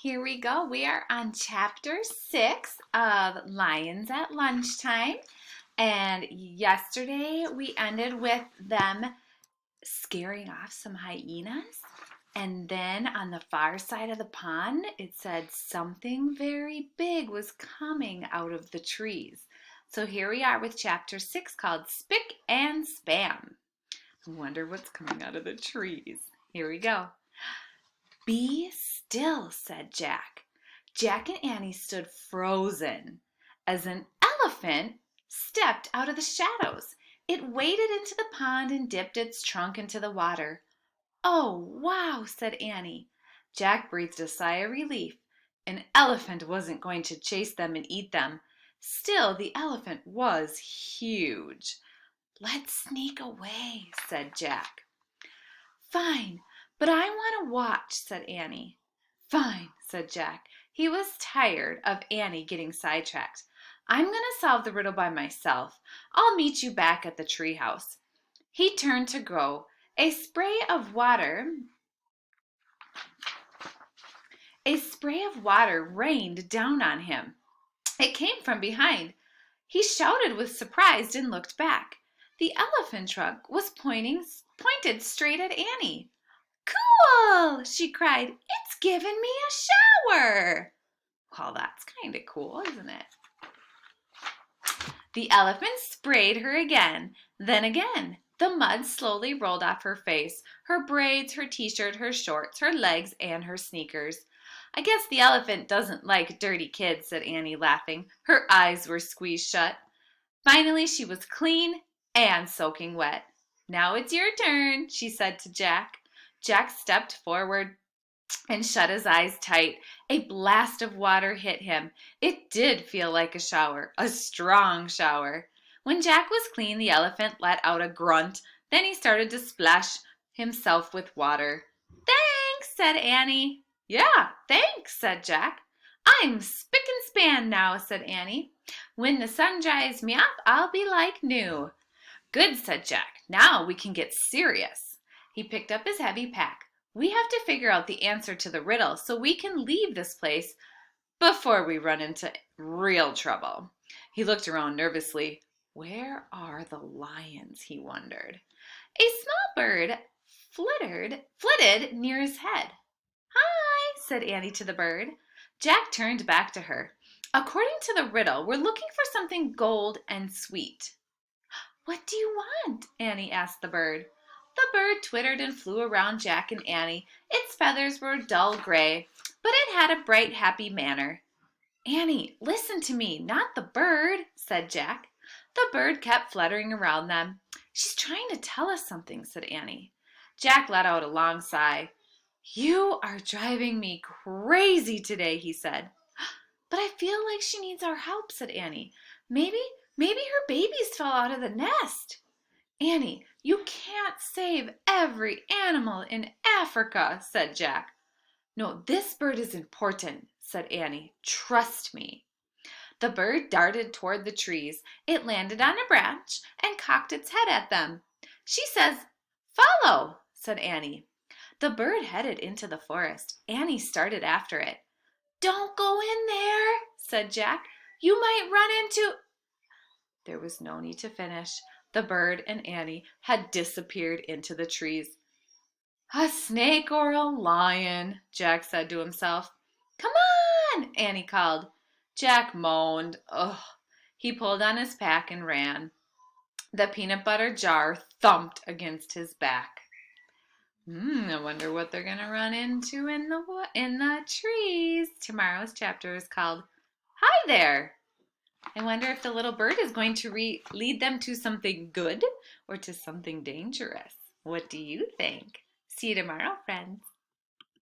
Here we go. We are on chapter 6 of Lions at Lunchtime. And yesterday we ended with them scaring off some hyenas. And then on the far side of the pond, it said something very big was coming out of the trees. So here we are with chapter 6 called Spick and Spam. I wonder what's coming out of the trees. Here we go. Be still, said Jack. Jack and Annie stood frozen as an elephant stepped out of the shadows. It waded into the pond and dipped its trunk into the water. Oh, wow, said Annie. Jack breathed a sigh of relief. An elephant wasn't going to chase them and eat them. Still, the elephant was huge. Let's sneak away, said Jack. Fine, but I want to watch, said Annie. Fine, said Jack. He was tired of Annie getting sidetracked. I'm going to solve the riddle by myself. I'll meet you back at the treehouse. He turned to go. A spray of water rained down on him. It came from behind. He shouted with surprise and looked back. The elephant trunk was pointed straight at Annie. Cool, she cried. It's given me a shower. Well, that's kind of cool, isn't it? The elephant sprayed her again, then again. The mud slowly rolled off her face, her braids, her t-shirt, her shorts, her legs, and her sneakers. I guess the elephant doesn't like dirty kids, said Annie, laughing. Her eyes were squeezed shut. Finally, she was clean and soaking wet. Now it's your turn, she said to Jack. Jack stepped forward and shut his eyes tight. A blast of water hit him. It did feel like a shower, a strong shower. When Jack was clean, the elephant let out a grunt. Then he started to splash himself with water. Thanks, said Annie. Yeah, thanks, said Jack. I'm spick and span now, said Annie. When the sun dries me off, I'll be like new. Good, said Jack. Now we can get serious. He picked up his heavy pack. We have to figure out the answer to the riddle so we can leave this place before we run into real trouble. He looked around nervously. Where are the lions, he wondered. A small bird flitted near his head. Hi, said Annie to the bird. Jack turned back to her. According to the riddle, we're looking for something gold and sweet. What do you want? Annie asked the bird. The bird twittered and flew around Jack and Annie. Its feathers were dull gray, but it had a bright, happy manner. Annie, listen to me, not the bird, said Jack. The bird kept fluttering around them. She's trying to tell us something, said Annie. Jack let out a long sigh. You are driving me crazy today, he said. But I feel like she needs our help, said Annie. Maybe her babies fell out of the nest. Annie, you can't save every animal in Africa, said Jack. No, this bird is important, said Annie. Trust me. The bird darted toward the trees. It landed on a branch and cocked its head at them. She says, follow, said Annie. The bird headed into the forest. Annie started after it. Don't go in there, said Jack. You might run into... There was no need to finish. The bird and Annie had disappeared into the trees. A snake or a lion, Jack said to himself. Come on, Annie called. Jack moaned. Ugh. He pulled on his pack and ran. The peanut butter jar thumped against his back. I wonder what they're going to run into in the trees. Tomorrow's chapter is called Hi There. I wonder if the little bird is going to lead them to something good or to something dangerous. What do you think? See you tomorrow, friends.